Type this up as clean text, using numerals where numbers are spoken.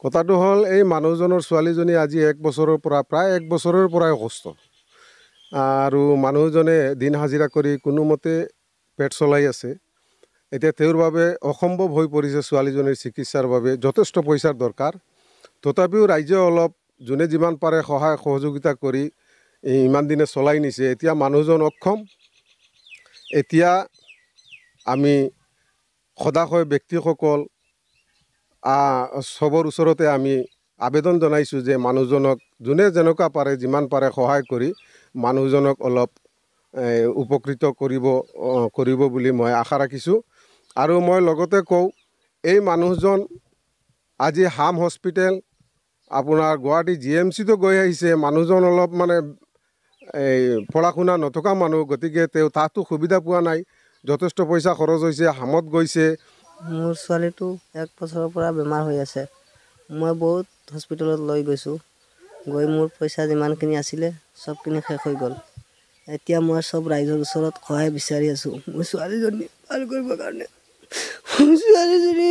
কথাটো হ'ল এই মানুহজনৰ ছোৱালীজনী আজি 1 বছৰৰ পৰা প্ৰায় 1 বছৰৰ পৰাই অসুস্থ আৰু মানুহজনে দিন হাজিৰা কৰি কোনোমতে পেট চলাই আছে। এতিয়া তেওঁৰ বাবে অসম্ভৱ হৈ পৰিছে ছোৱালীজনীৰ চিকিৎসাৰ বাবে যথেষ্ট পইচাৰ দৰকাৰ। তথাপিও ৰাইজে অলপ যোনে যিমান পাৰে সহায় সহযোগিতা কৰি ইমান দিনে চলাই নিছে। এতিয়া মানুহজন অক্ষম। এতিয়া আমি সদাশয় ব্যক্তিসকল চবৰ ওচৰতে আমি আবেদন জনাইছোঁ যে মানুহজনক যোনে যেনেকুৱা পাৰে যিমান পাৰে সহায় কৰি মানুহজনক অলপ উপকৃত কৰিব বুলি মই আশা ৰাখিছোঁ। আৰু মই লগতে কওঁ এই মানুহজন আজি হাম হস্পিটেল আপোনাৰ গুৱাহাটী GMCতো গৈ আহিছে। মানুহজন অলপ মানে পঢ়া শুনা নথকা মানুহ, গতিকে তেওঁ তাতো সুবিধা পোৱা নাই। যথেষ্ট পইচা খৰচ হৈছে, হামত গৈছে। মোৰ ছোৱালীটো 1 বছৰৰ পৰা বেমাৰ হৈ আছে। মই বহুত হস্পিটেলত লৈ গৈছোঁ। গৈ মোৰ পইচা যিমানখিনি আছিলে চবখিনি শেষ হৈ গ'ল। এতিয়া মই চব ৰাইজৰ ওচৰত সহায় বিচাৰি আছোঁ মোৰ ছোৱালীজনী ভাল কৰিবৰ কাৰণে। মোৰ ছোৱালীজনী